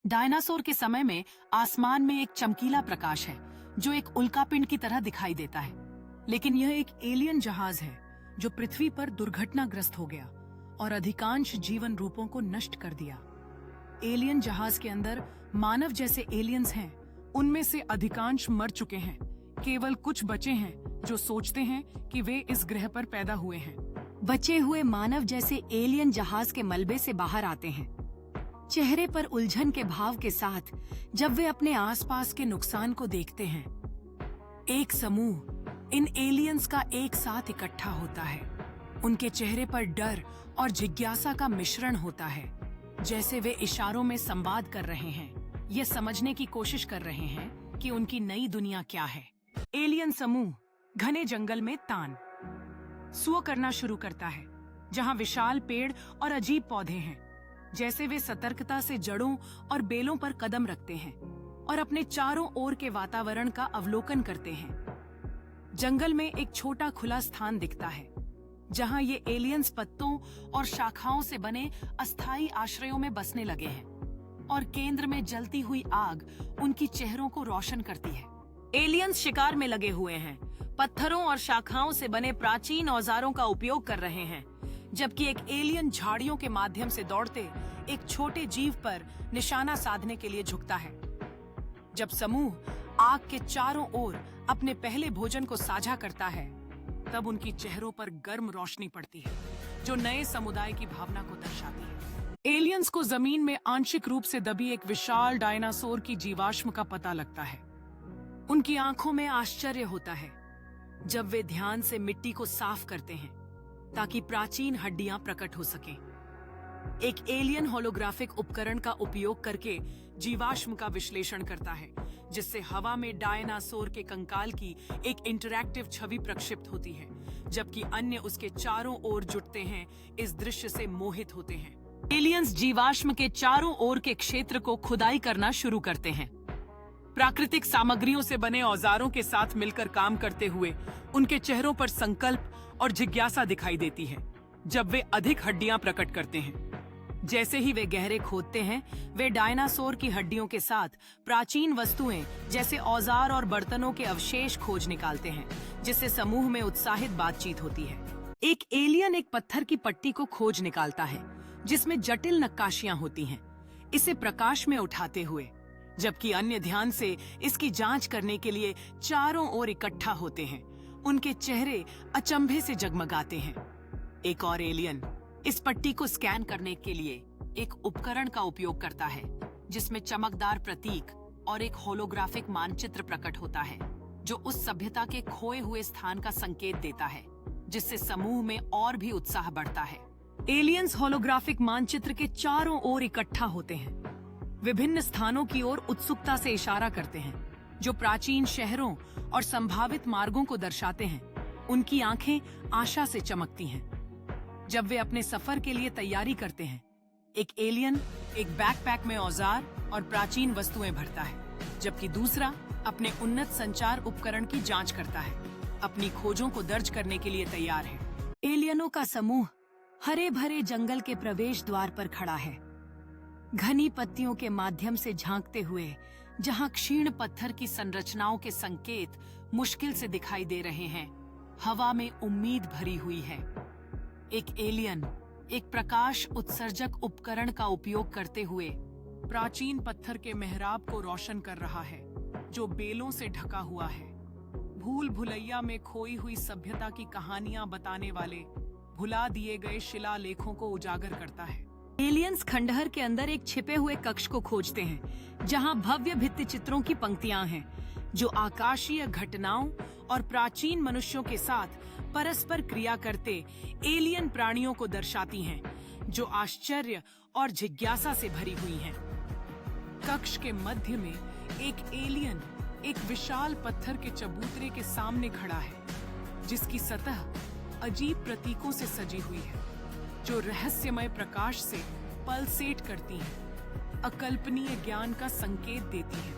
Dinosaur के समय में आसमान में एक चमकीला प्रकाश है जो एक उल्कापिंड की तरह दिखाई देता है। लेकिन यह एक एलियन जहाज है जो पृथ्वी पर दुर्घटनाग्रस्त हो गया और अधिकांश जीवन रूपों को नष्ट कर दिया। एलियन जहाज के अंदर मानव जैसे एलियंस हैं, उनमें से अधिकांश मर चुके हैं। केवल कुछ बचे हैं जो सोचते हैं कि वे इस ग्रह पर पैदा हुए हैं। बचे हुए मानव जैसे एलियन जहाज के मलबे से बाहर आते हैं, चेहरे पर उलझन के भाव के साथ जब वे अपने आसपास के नुकसान को देखते हैं। एक समूह इन एलियंस का एक साथ इकट्ठा होता है। उनके चेहरे पर डर और जिज्ञासा का मिश्रण होता है, जैसे वे इशारों में संवाद कर रहे हैं। ये समझने की कोशिश कर रहे हैं कि उनकी नई दुनिया क्या है। एलियन समूह घने जंगल में तान सुओ करना शुरू करता है, जहां विशाल पेड़ और अजीब पौधे हैं। जैसे वे सतर्कता से जड़ों और बेलों पर कदम रखते हैं और अपने चारों ओर के वातावरण का अवलोकन करते हैं। जंगल में एक छोटा खुला स्थान दिखता है जहां ये एलियंस पत्तों और शाखाओं से बने अस्थायी आश्रयों में बसने लगे हैं और केंद्र में जलती हुई आग उनकी चेहरों को रोशन करती है। एलियंस शिकार में लगे हुए हैं, पत्थरों और शाखाओं से बने प्राचीन औजारों का उपयोग कर रहे हैं, जबकि एक एलियन झाड़ियों के माध्यम से दौड़ते एक छोटे जीव पर निशाना साधने के लिए झुकता है। जब समूह आग के चारों ओर अपने पहले भोजन को साझा करता है, तब उनकी चेहरों पर गर्म रोशनी पड़ती है जो नए समुदाय की भावना को दर्शाती है। एलियंस को जमीन में आंशिक रूप से दबी एक विशाल डायनासोर की जीवाश्म का पता लगता है। उनकी आंखों में आश्चर्य होता है जब वे ध्यान से मिट्टी को साफ करते हैं ताकि प्राचीन हड्डियां प्रकट हो सकें। एक एलियन होलोग्राफिक उपकरण का उपयोग करके जीवाश्म का विश्लेषण करता है, जिससे हवा में डायनासोर के कंकाल की एक इंटरैक्टिव छवि प्रक्षिप्त होती है, जबकि अन्य उसके चारों ओर जुटते हैं, इस दृश्य से मोहित होते हैं। एलियंस जीवाश्म के चारों ओर के क्षेत्र को खुदाई करना शुरू करते हैं। प्राकृतिक सामग्रियों से बने औजारों के साथ मिलकर काम करते हुए उनके चेहरों पर संकल्प और जिज्ञासा दिखाई देती है जब वे अधिक हड्डियां प्रकट करते हैं। जैसे ही वे गहरे खोदते हैं, वे डायनासोर की हड्डियों के साथ प्राचीन वस्तुएं जैसे औजार और बर्तनों के अवशेष खोज निकालते हैं, जिससे समूह में उत्साहित बातचीत होती है। एक एलियन एक पत्थर की पट्टी को खोज निकालता है जिसमें जटिल नक्काशियां होती हैं, इसे प्रकाश में उठाते हुए, जबकि अन्य ध्यान से इसकी जांच करने के लिए चारों ओर इकट्ठा होते हैं। उनके चेहरे अचंभे से जगमगाते हैं। एक और एलियन इस पट्टी को स्कैन करने के लिए एक उपकरण का उपयोग करता है जिसमें चमकदार प्रतीक और एक होलोग्राफिक मानचित्र प्रकट होता है जो उस सभ्यता के खोए हुए स्थान का संकेत देता है, जिससे समूह में और भी उत्साह बढ़ता है। एलियंस होलोग्राफिक मानचित्र के चारों ओर इकट्ठा होते हैं, विभिन्न स्थानों की ओर उत्सुकता से इशारा करते हैं जो प्राचीन शहरों और संभावित मार्गों को दर्शाते हैं। उनकी आंखें आशा से चमकती हैं। जब वे अपने सफर के लिए तैयारी करते हैं, एक एलियन एक बैकपैक में औजार और प्राचीन वस्तुएं भरता है, जबकि दूसरा अपने उन्नत संचार उपकरण की जांच करता है, अपनी खोजों को दर्ज करने के लिए तैयार है। एलियनों का समूह हरे भरे जंगल के प्रवेश द्वार पर खड़ा है, घनी पत्तियों के माध्यम से झांकते हुए, जहां क्षीण पत्थर की संरचनाओं के संकेत मुश्किल से दिखाई दे रहे हैं। हवा में उम्मीद भरी हुई है। एक एलियन एक प्रकाश उत्सर्जक उपकरण का उपयोग करते हुए प्राचीन पत्थर के मेहराब को रोशन कर रहा है जो बेलों से ढका हुआ है। भूल भुलैया में खोई हुई सभ्यता की कहानियां बताने वाले भुला दिए गए शिलालेखों को उजागर करता है। एलियंस खंडहर के अंदर एक छिपे हुए कक्ष को खोजते हैं जहां भव्य भित्ति चित्रों की पंक्तियां हैं जो आकाशीय घटनाओं और प्राचीन मनुष्यों के साथ परस्पर क्रिया करते एलियन प्राणियों को दर्शाती हैं, जो आश्चर्य और जिज्ञासा से भरी हुई हैं। कक्ष के मध्य में एक एलियन एक विशाल पत्थर के चबूतरे के सामने खड़ा है जिसकी सतह अजीब प्रतीकों से सजी हुई है जो रहस्यमय प्रकाश से पल्सेट करती हैं, अकल्पनीय ज्ञान का संकेत देती हैं।